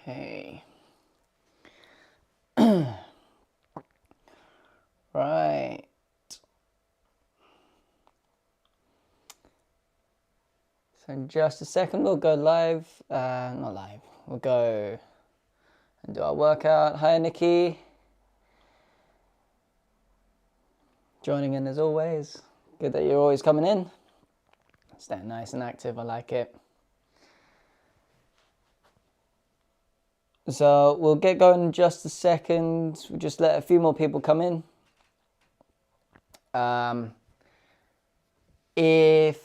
Okay. Right. So in just a second we'll go live. Not live. We'll go and do our workout. Hi, Nikki. Joining in as always. Good that you're always coming in. Staying nice and active. I like it. So we'll get going in just a second. We'll just let a few more people come in. If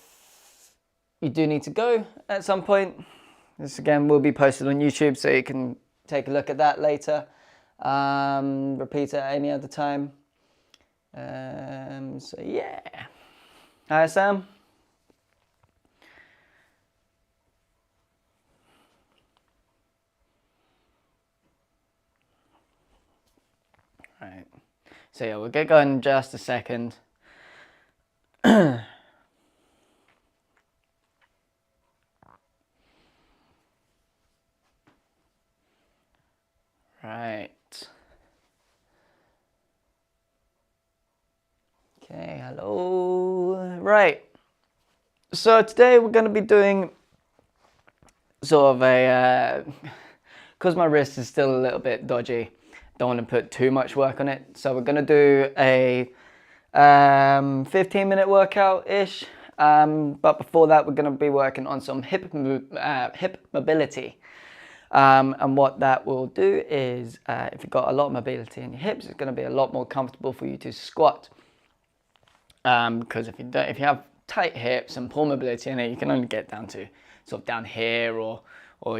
you do need to go at some point, this again will be posted on YouTube, so you can take a look at that later. Repeat it at any other time. So yeah. Hi, Sam. Right. So yeah, we'll get going in just a second. Right. Okay, hello. Right. So today we're going to be doing sort of a, because my wrist is still a little bit dodgy, don't want to put too much work on it. So we're going to do a 15-minute workout-ish. But before that, we're going to be working on some hip mobility. And what that will do is, if you've got a lot of mobility in your hips, it's going to be a lot more comfortable for you to squat. Because if you have tight hips and poor mobility in it, you can only get down to sort of down here, or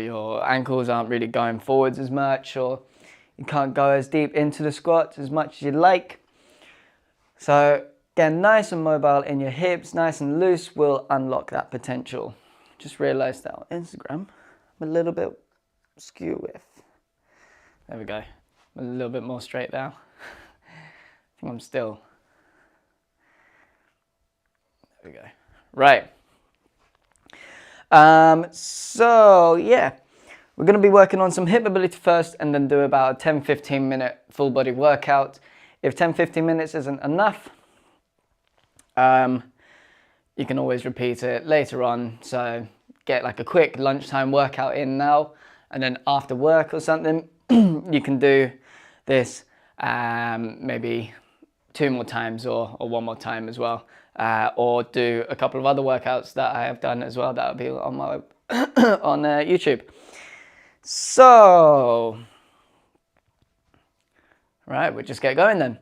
your ankles aren't really going forwards as much, or you can't go as deep into the squats as much as you'd like. So again, nice and mobile in your hips, nice and loose, will unlock that potential. Just realized that on Instagram, I'm a little bit skew with. There we go. I'm a little bit more straight now. I think I'm still. There we go. Right. So yeah, we're going to be working on some hip mobility first, and then do about a 10-15 minute full body workout. If 10-15 minutes isn't enough, you can always repeat it later on. So get like a quick lunchtime workout in now, and then after work or something, you can do this maybe 2 more times or 1 more time as well. Or do a couple of other workouts that I have done as well that will be on my on YouTube. So, right, we'll just get going then.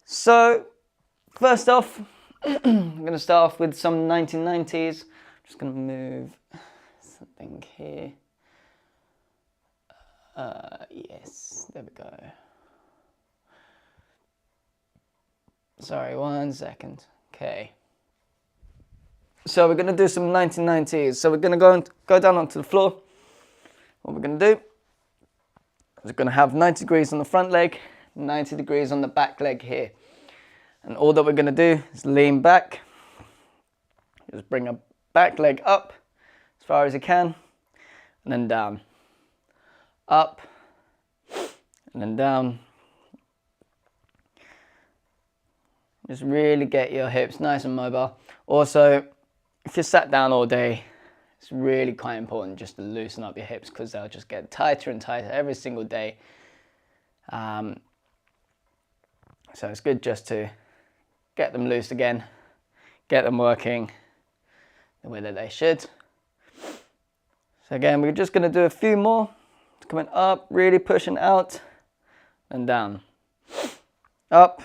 So, first off, I'm going to start off with some 1990s. I'm just going to move something here. Yes, there we go. Sorry, 1 second. Okay. So we're going to do some 1990s. So we're going to go down onto the floor. What we're going to do is we're going to have 90 degrees on the front leg, 90 degrees on the back leg here. And all that we're going to do is lean back. Just bring a back leg up as far as you can, and then down. Up, and then down. Just really get your hips nice and mobile. Also, if you're sat down all day, it's really quite important just to loosen up your hips, because they'll just get tighter and tighter every single day. So it's good just to get them loose again, get them working the way that they should. So again, we're just going to do a few more. Coming up, really pushing out, and down. Up,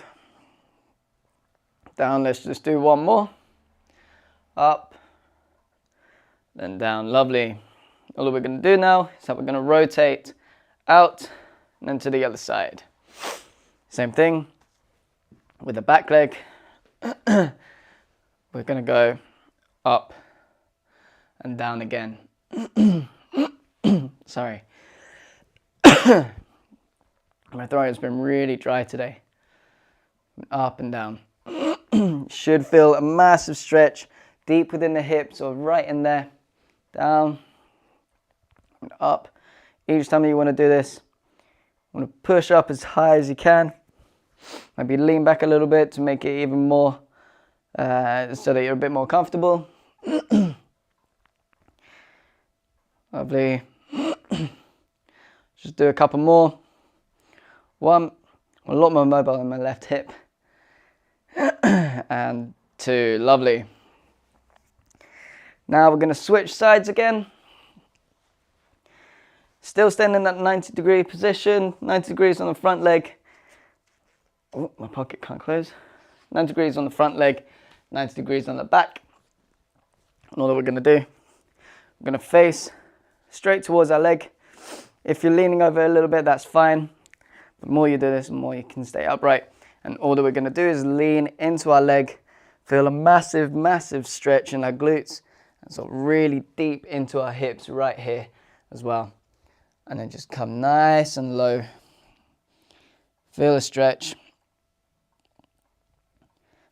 down. Let's just do 1 more. Up, then down. Lovely. All that we're going to do now is that we're going to rotate out and then to the other side. Same thing with the back leg. We're going to go up and down again. Sorry. My throat has been really dry today. Up and down. Should feel a massive stretch deep within the hips, or right in there. Down and up. each time you want to do this, you want to push up as high as you can. Maybe lean back a little bit to make it even more, so that you're a bit more comfortable. Lovely. Just do a couple more. One, a lot more mobile in my left hip. And two, lovely. Now we're going to switch sides again. Still staying in that 90-degree position, 90 degrees on the front leg. Oh, my pocket can't close. 90 degrees on the front leg, 90 degrees on the back. And all that we're going to do, we're going to face straight towards our leg. If you're leaning over a little bit, that's fine. The more you do this, the more you can stay upright. And all that we're going to do is lean into our leg, feel a massive, massive stretch in our glutes, and sort of really deep into our hips right here as well. And then just come nice and low. Feel a stretch.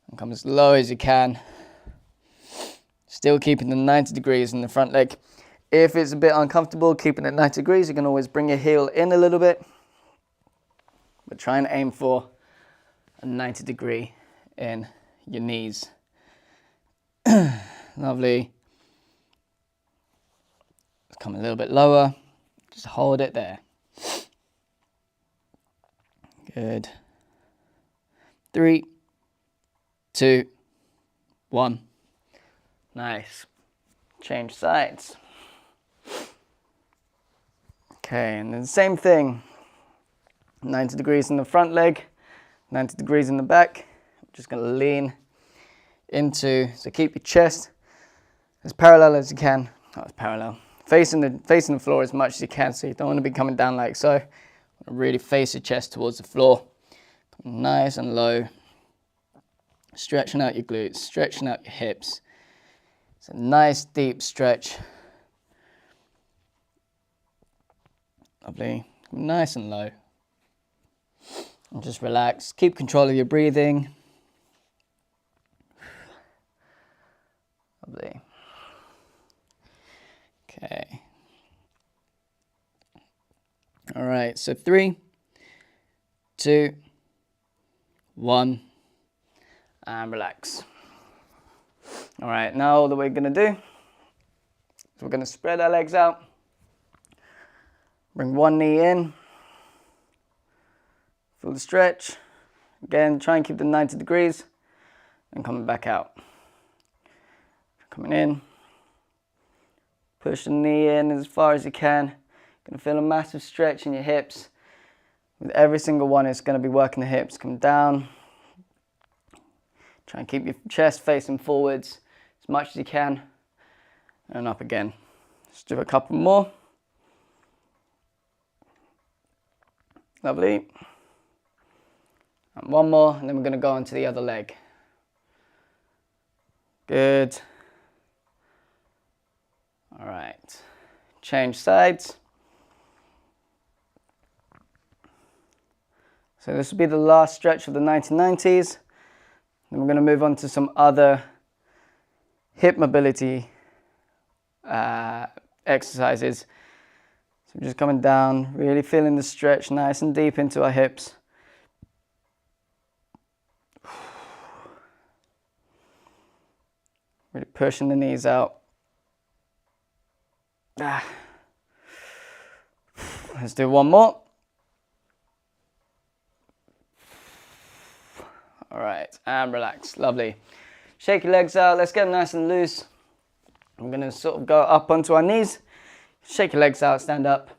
And come as low as you can. Still keeping the 90 degrees in the front leg. If it's a bit uncomfortable keeping it 90 degrees, you can always bring your heel in a little bit. But try and aim for a 90 degree in your knees. Lovely. Come a little bit lower. Just hold it there. Good. 3, 2, 1. Nice. Change sides. Okay, and then same thing. 90 degrees in the front leg, 90 degrees in the back. I'm just going to lean into, so keep your chest as parallel as you can. Not as parallel. Facing the floor as much as you can, so you don't want to be coming down like so. Really face your chest towards the floor. Nice and low. Stretching out your glutes, stretching out your hips. It's a nice deep stretch. Lovely. Nice and low. And just relax. Keep control of your breathing. Lovely. Okay. All right, so 3, 2, 1, and relax. All right, now all that we're going to do is we're going to spread our legs out. Bring one knee in. Feel the stretch. Again, try and keep the 90 degrees and coming back out. Coming in. Push the knee in as far as you can. You're going to feel a massive stretch in your hips. With every single one, it's going to be working the hips. Come down. Try and keep your chest facing forwards as much as you can. And up again. Let's do a couple more. Lovely. And one more, and then we're going to go on to the other leg. Good. All right. Change sides. So this will be the last stretch of the 1990s. Then we're going to move on to some other hip mobility exercises. So we're just coming down, really feeling the stretch nice and deep into our hips. Really pushing the knees out. Let's do one more. All right, and relax. Lovely. Shake your legs out. Let's get them nice and loose. I'm going to sort of go up onto our knees. Shake your legs out, stand up.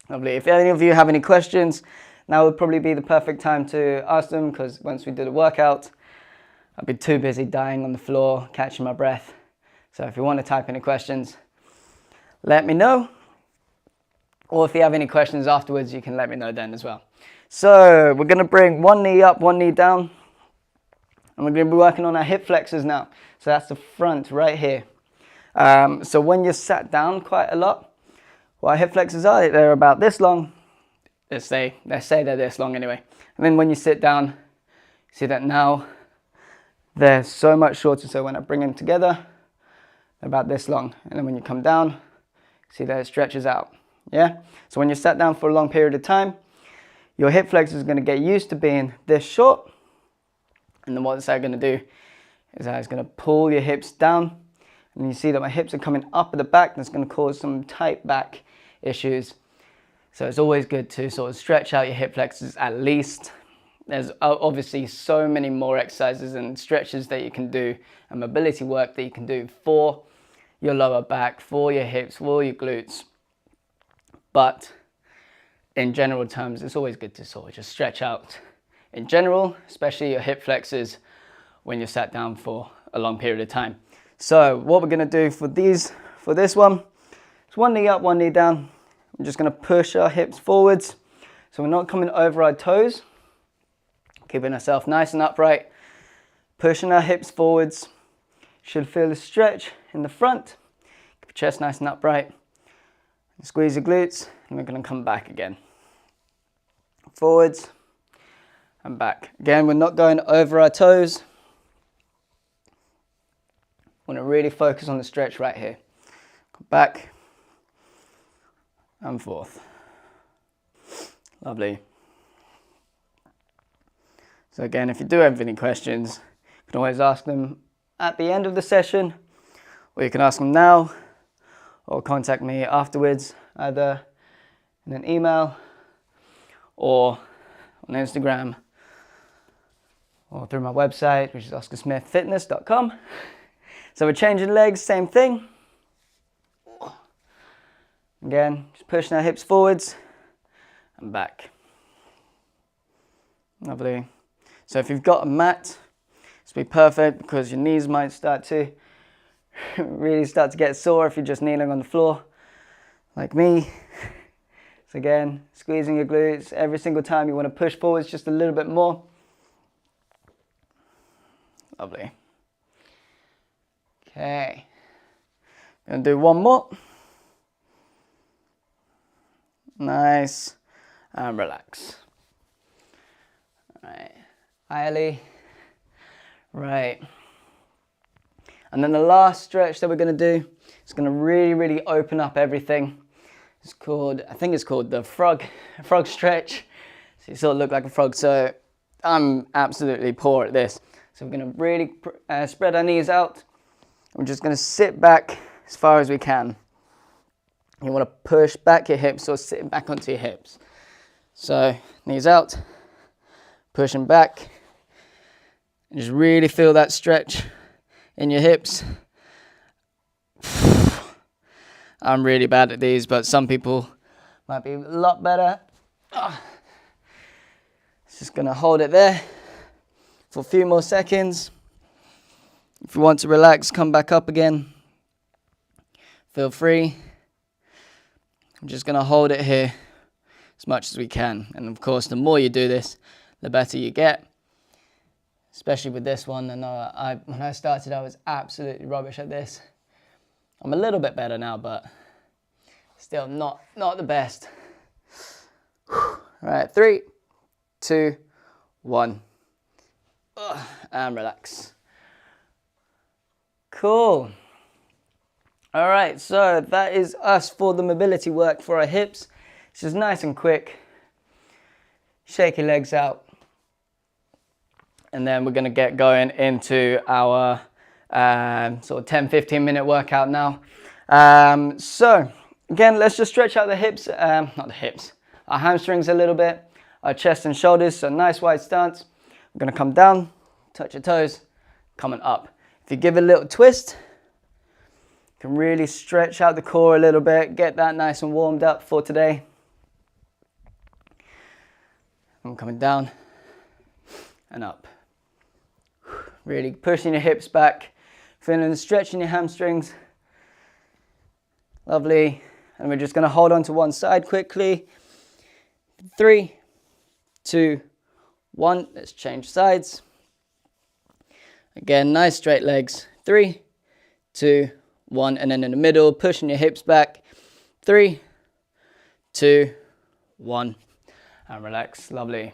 Lovely. If any of you have any questions, now would probably be the perfect time to ask them, because once we do the workout, I'll be too busy dying on the floor, catching my breath. So if you want to type any questions, let me know. Or if you have any questions afterwards, you can let me know then as well. So we're going to bring one knee up, one knee down. And we're going to be working on our hip flexors now. So that's the front right here. So when you're sat down quite a lot, what our hip flexors are, they're about this long. Let's say they're this long anyway. And then when you sit down, see that now they're so much shorter. So when I bring them together, they're about this long. And then when you come down, see that it stretches out. Yeah? So when you're sat down for a long period of time, your hip flexor is going to get used to being this short. And then what's that going to do is that it's going to pull your hips down. And you see that my hips are coming up at the back. That's going to cause some tight back issues. So it's always good to sort of stretch out your hip flexors at least. There's obviously so many more exercises and stretches that you can do and mobility work that you can do for your lower back, for your hips, for your glutes. But in general terms, it's always good to sort of just stretch out in general, especially your hip flexors when you're sat down for a long period of time. So what we're going to do for this one, is one knee up, one knee down. I'm just going to push our hips forwards. So we're not coming over our toes, keeping ourselves nice and upright, pushing our hips forwards. Should feel a stretch in the front. Keep your chest nice and upright. Squeeze your glutes, and we're going to come back again. Forwards and back. Again, we're not going over our toes. Want to really focus on the stretch right here. Come back and forth. Lovely. So again, if you do have any questions, you can always ask them at the end of the session, or you can ask them now, or contact me afterwards, either in an email or on Instagram or through my website, which is oscarsmithfitness.com. So we're changing legs, same thing. Again, just pushing our hips forwards and back. Lovely. So if you've got a mat, this will be perfect because your knees might start to really start to get sore if you're just kneeling on the floor like me. So again, squeezing your glutes every single time you want to push forwards just a little bit more. Lovely. Okay, gonna do one more. Nice, and relax. All right, hi Ellie. Right, and then the last stretch that we're gonna do is gonna really open up everything. It's called, I think it's called the frog stretch. So you sort of look like a frog. So I'm absolutely poor at this. So we're gonna really spread our knees out. We're just going to sit back as far as we can. You want to push back your hips or sit back onto your hips. So knees out, pushing back. And just really feel that stretch in your hips. I'm really bad at these, but some people might be a lot better. Just going to hold it there for a few more seconds. If you want to relax, come back up again. Feel free. I'm just going to hold it here as much as we can. And of course, the more you do this, the better you get. Especially with this one. I know when I started, I was absolutely rubbish at this. I'm a little bit better now, but still not the best. All right, 3, 2, 1. And relax. Cool. All right, so that is us for the mobility work for our hips. It's just nice and quick. Shake your legs out. And then we're going to get going into our sort of 10-15 minute workout now. So again, let's just stretch out the hips, not the hips, our hamstrings a little bit, our chest and shoulders. So nice wide stance. We're going to come down, touch your toes, coming up. If you give it a little twist, you can really stretch out the core a little bit, get that nice and warmed up for today. I'm coming down and up. Really pushing your hips back, feeling the stretch in your hamstrings. Lovely. And we're just going to hold on to one side quickly. 3, 2, 1. Let's change sides. Again, nice straight legs. 3, 2, 1. And then in the middle, pushing your hips back. 3, 2, 1. And relax. Lovely.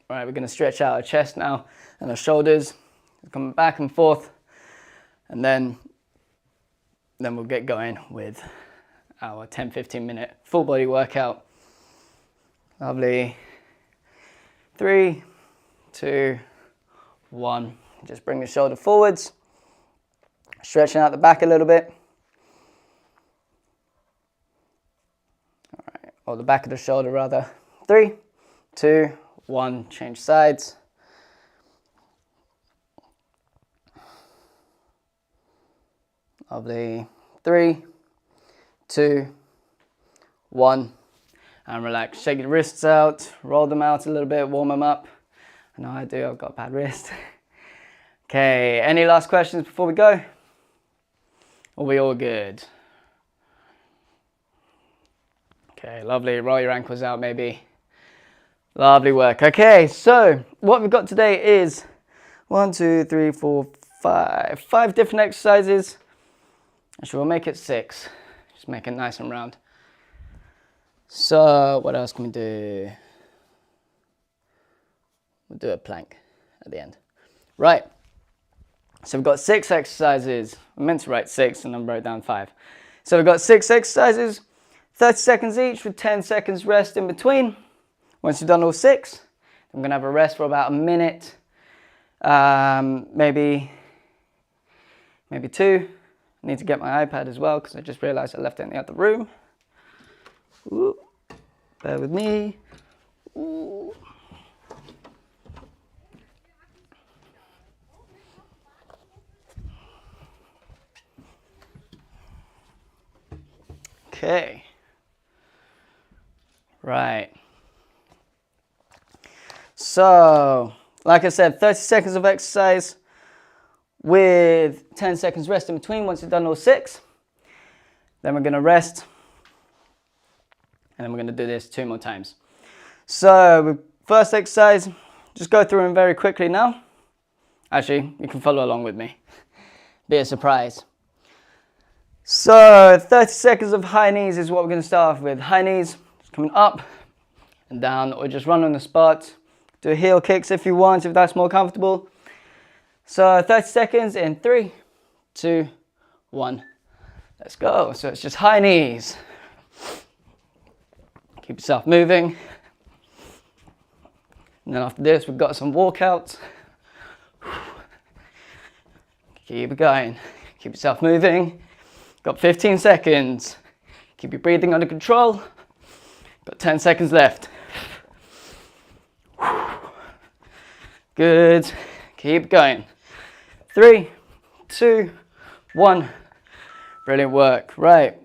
All right, we're going to stretch out our chest now and our shoulders. Come back and forth. And then we'll get going with our 10-15 minute full body workout. Lovely. 3, 2, 1. Just bring the shoulder forwards, stretching out the back a little bit. All right, or the back of the shoulder rather. 3, 2, 1, change sides. Lovely. 3, 2, 1. And relax. Shake your wrists out, roll them out a little bit, warm them up. I know I do, I've got a bad wrist. Okay, any last questions before we go? Are we all good? Okay, lovely. Roll your ankles out maybe. Lovely work. Okay, so what we've got today is 1, 2, 3, 4, 5 different exercises. Actually, we'll make it 6. Just make it nice and round. So what else can we do? We'll do a plank at the end. Right. So we've got 6 exercises. I meant to write 6 and then wrote down 5. So we've got 6 exercises, 30 seconds each with 10 seconds rest in between. Once you've done all 6, I'm going to have a rest for about a minute, maybe 2. I need to get my iPad as well because I just realized I left it in the other room. Ooh, bear with me. Ooh. Okay. Right. So, like I said, 30 seconds of exercise with 10 seconds rest in between once you've done all 6. Then we're going to rest. And then we're going to do this 2 more times. So, first exercise, just go through them very quickly now. Actually, you can follow along with me. Be a surprise. So, 30 seconds of high knees is what we're going to start off with. High knees, coming up and down, or just run on the spot. Do heel kicks if you want, if that's more comfortable. So, 30 seconds in 3, 2, 1. Let's go. So, it's just high knees. Keep yourself moving. And then after this, we've got some walkouts. Keep it going. Keep yourself moving. Got 15 seconds. Keep your breathing under control. Got 10 seconds left. Good. Keep going. 3, 2, 1. Brilliant work. Right.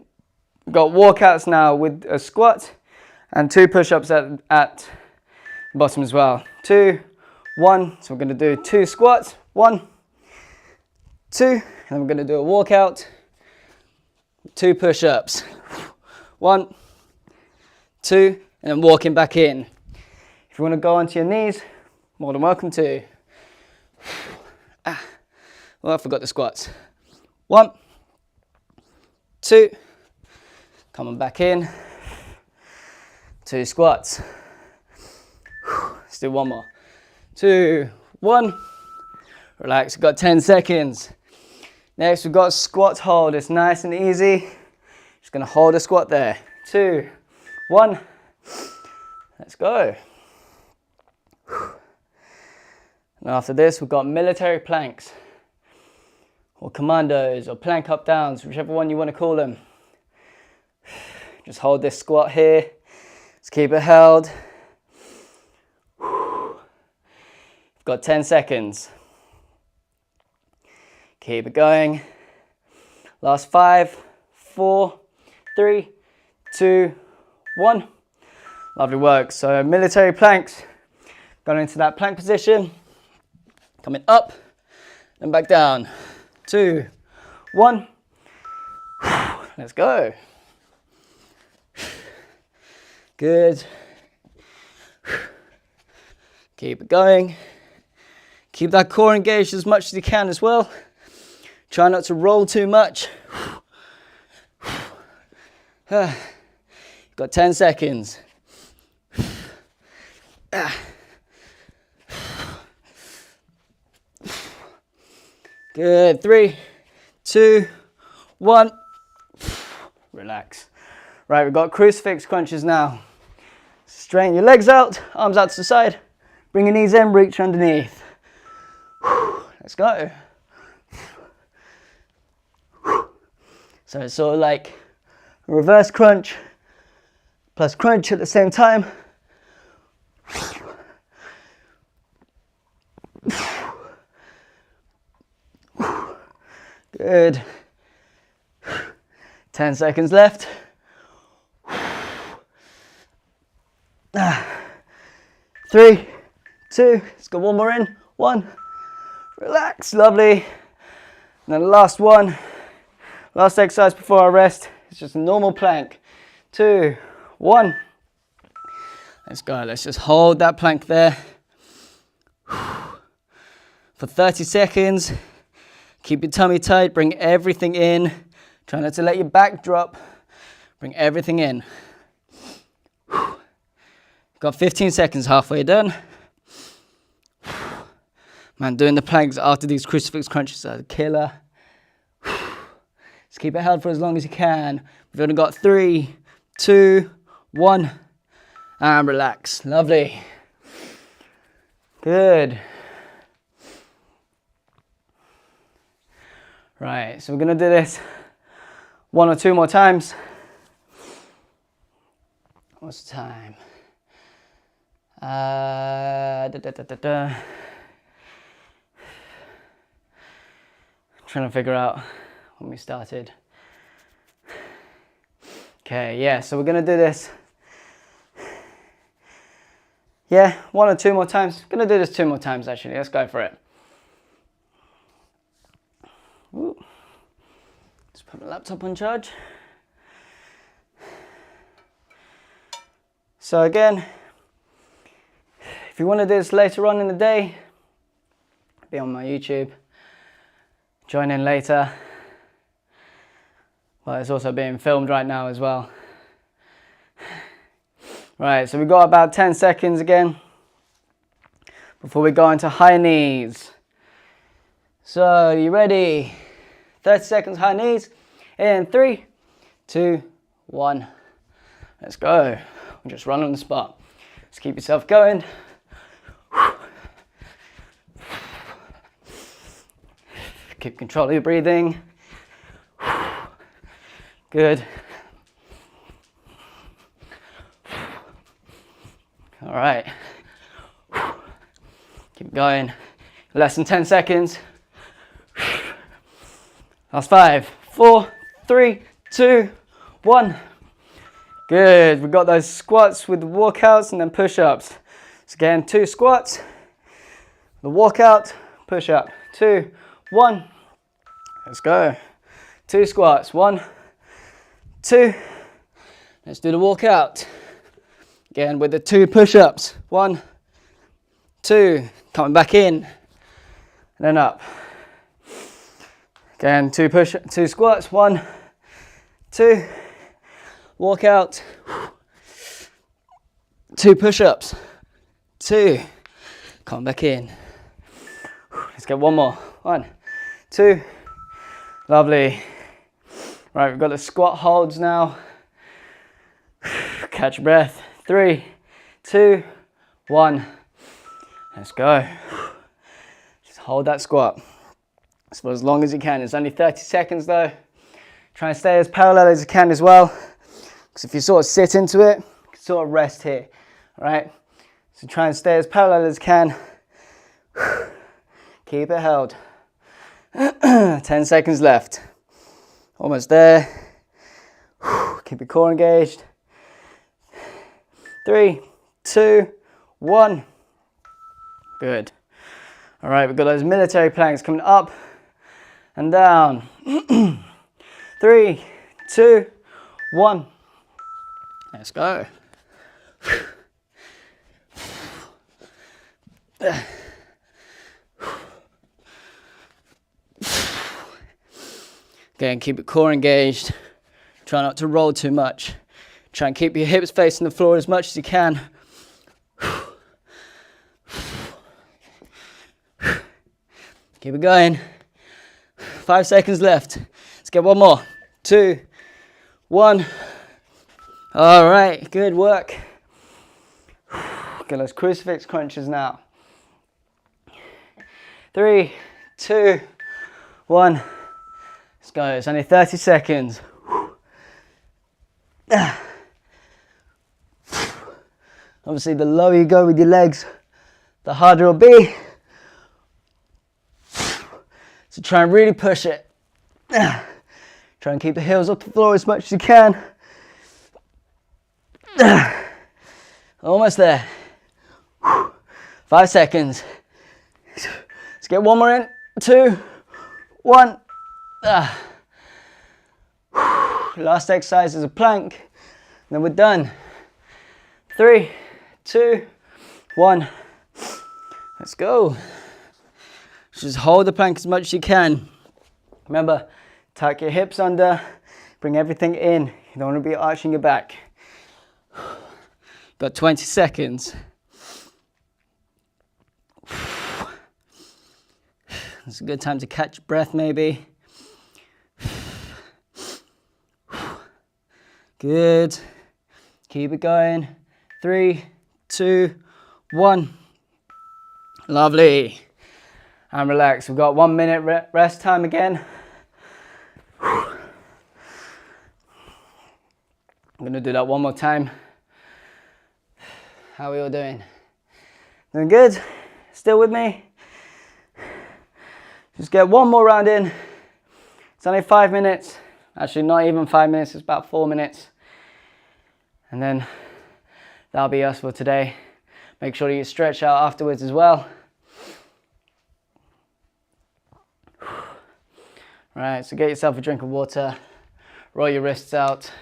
We've got walkouts now with a squat and 2 push-ups at the bottom as well. 2, 1. So we're going to do 2 squats. 1, 2. And then we're going to do a walkout. 2 push-ups. 1, 2. And then walking back in. If you want to go onto your knees, more than welcome to. Well, I forgot the squats. 1, 2. Come on back in. 2 squats. Let's do 1 more. 2, 1. Relax, we've got 10 seconds. Next, we've got squat hold. It's nice and easy. Just gonna hold a squat there. 2, 1. Let's go. And after this, we've got military planks, or commandos, or plank up downs, whichever one you want to call them. Just hold this squat here. Just keep it held. You've got 10 seconds. Keep it going. Last 5, 4, 3, 2, 1. Lovely work. So military planks. Going into that plank position. Coming up and back down. 2, 1. Let's go. Good. Keep it going. Keep that core engaged as much as you can as well. Try not to roll too much. You've got 10 seconds. Good. 3, 2, 1. Relax. Right, we've got crucifix crunches now. Straighten your legs out, arms out to the side. Bring your knees in, reach underneath. Let's go. So it's sort of like a reverse crunch plus crunch at the same time. Good. 10 seconds left. 3, 2, let's go one more in. 1, relax, lovely. And then the last one, last exercise before our rest, it's just a normal plank. 2, 1. Let's go, let's just hold that plank there for 30 seconds. Keep your tummy tight, bring everything in. Try not to let your back drop. Bring everything in. Got 15 seconds, halfway done. Man, doing the planks after these crucifix crunches are the killer. Just keep it held for as long as you can. We've only got 3, 2, 1. And relax. Lovely. Good. Right, so we're going to do this 1 or 2 more times. What's the time? Trying to figure out when we started. Okay, yeah, so we're going to do this. Yeah, 1 or 2 more times. Going to do this 2 more times actually. Let's go for it. Ooh. Let's put my laptop on charge. So again, if you want to do this later on in the day, be on my YouTube, join in later. But it's also being filmed right now as well. Right, so we've got about 10 seconds again before we go into high knees. So, you ready? 30 seconds high knees in 3, 2, 1. Let's go. We'll just run on the spot. Just keep yourself going. Keep control of your breathing. Good. All right. Keep going. Less than 10 seconds. Last 5, 4, 3, 2, 1. Good. We've got those squats with the walkouts and then push-ups. So again, 2 squats, the walkout, push-up. 2, 1. Let's go. 2 squats. 1, 2. Let's do the walkout. Again with the 2 push-ups. 1, 2. Coming back in. And then up. Again, 2 squats. 1, 2. Walkout. 2 push-ups. 2. Come back in. Let's get one more. 1, 2. Lovely. Right, we've got the squat holds now. Catch your breath. 3, 2, 1. Let's go. Just hold that squat for as long as you can. It's only 30 seconds though. Try and stay as parallel as you can as well. Because if you sort of sit into it, you can sort of rest here. Alright? So try and stay as parallel as you can. Keep it held. 10 seconds left. Almost there. Keep your core engaged. 3, 2, 1. Good. All right, we've got those military planks coming up and down. 3, 2, 1. Let's go. Again, keep your core engaged. Try not to roll too much. Try and keep your hips facing the floor as much as you can. Keep it going. 5 seconds left. Let's get one more. 2, 1. All right, good work. Okay, let's crucifix crunches now. 3, 2, 1. Let's go. It's only 30 seconds. Obviously, the lower you go with your legs, the harder it'll be. So try and really push it. Try and keep the heels off the floor as much as you can. Almost there. 5 seconds. Let's get one more in. 2, 1. Last exercise is a plank. Then we're done. 3, 2, 1. Let's go. Just hold the plank as much as you can. Remember, tuck your hips under, bring everything in. You don't want to be arching your back. Got 20 seconds. It's a good time to catch your breath maybe. Good. Keep it going. 3, 2, 1. Lovely. And relax. We've got 1 minute rest time again. I'm going to do that one more time. How are we all doing? Doing good? Still with me? Just get one more round in. It's only 5 minutes. Actually, not even 5 minutes. It's about 4 minutes. And then that'll be us for today. Make sure you stretch out afterwards as well. Right, so get yourself a drink of water. Roll your wrists out.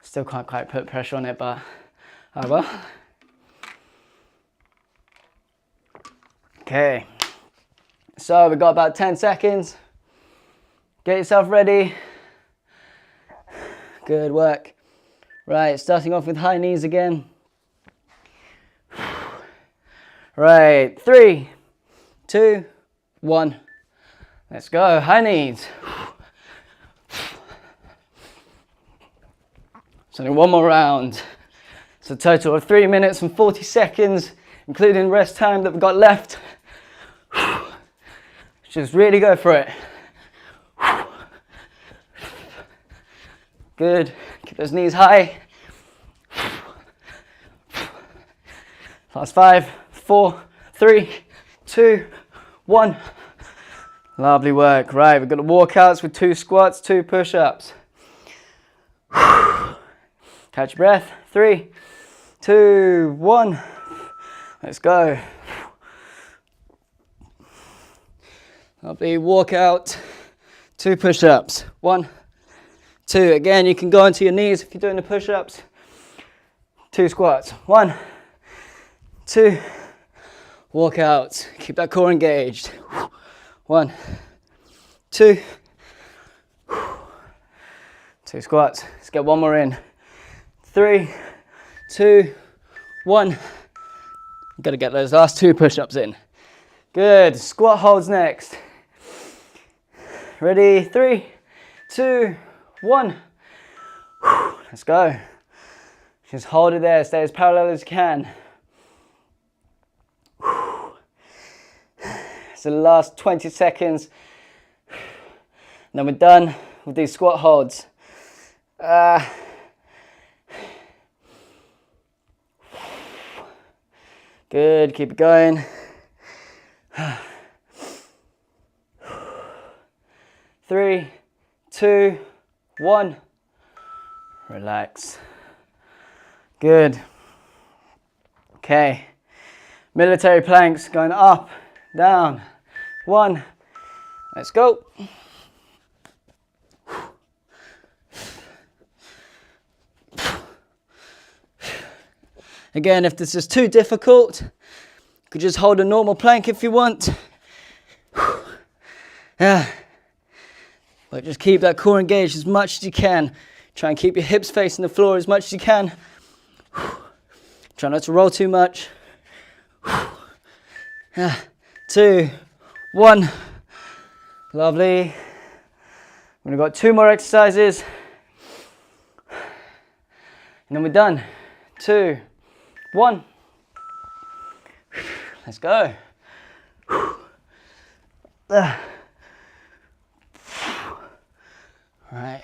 Still can't quite put pressure on it, but oh well. Okay, so we've got about 10 seconds. Get yourself ready. Good work. Right, starting off with high knees again. Right, 3, 2, 1. Let's go, high knees. So only one more round. It's a total of 3 minutes and 40 seconds, including rest time that we've got left. Just really go for it. Good. Keep those knees high. Last 5, 4, 3, 2, 1. Lovely work. Right, we've got the walkouts with 2 squats, 2 push-ups. Catch your breath. 3, 2, 1. Let's go. Lovely walkout. 2 push-ups. 1, 2. Again, you can go onto your knees if you're doing the push-ups. 2 squats. 1, 2. Walkout. Keep that core engaged. 1, 2. 2 squats. Let's get one more in. 3, 2, 1. Got to get those last 2 push-ups in. Good. Squat holds next. Ready? 3, 2, 1. Let's go. Just hold it there. Stay as parallel as you can. So the last 20 seconds. And then we're done with these squat holds. Good. Keep it going. 3, 2, 1. Relax. Good. Okay. Military planks going up, down. 1. Let's go. Again, if this is too difficult, you could just hold a normal plank if you want. Yeah. But just keep that core engaged as much as you can. Try and keep your hips facing the floor as much as you can. Try not to roll too much. 2, 1. Lovely. We've got 2 more exercises. And then we're done. 2, 1. Let's go. All right.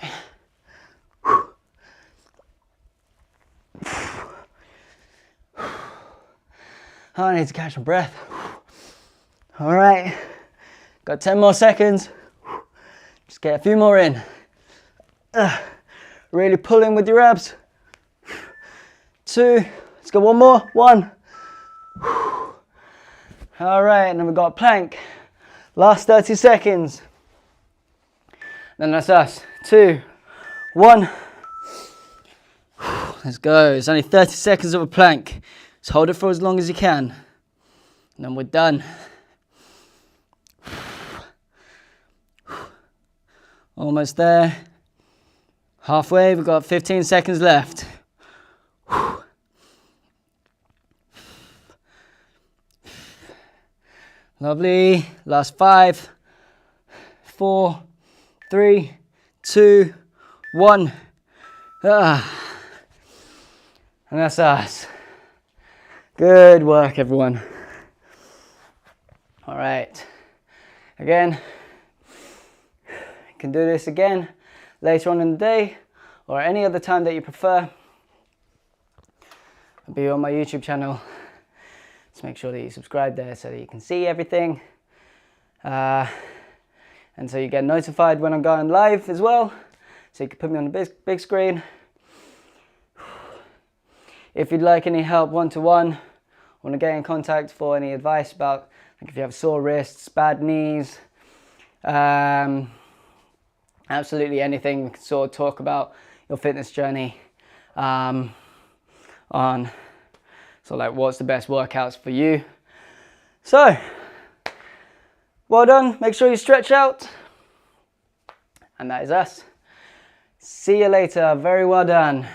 Oh, I need to catch my breath. All right. Got 10 more seconds. Just get a few more in. Really pull in with your abs. 2. Let's go one more. 1. All right, and then we've got plank. Last 30 seconds. Then that's us. 2, 1. Let's go. It's only 30 seconds of a plank. Just hold it for as long as you can. And then we're done. Almost there. Halfway, we've got 15 seconds left. Lovely. Last 5, 4, 3, 2, 1. And that's us. Good work, everyone. All right. Again, you can do this again later on in the day or any other time that you prefer. I'll be on my YouTube channel. Just make sure that you subscribe there so that you can see everything. And so you get notified when I'm going live as well. So you can put me on the big screen. If you'd like any help one-to-one, want to get in contact for any advice about like if you have sore wrists, bad knees, absolutely anything, we can sort of talk about your fitness journey on so like what's the best workouts for you. So, well done. Make sure you stretch out. And that is us. See you later. Very well done.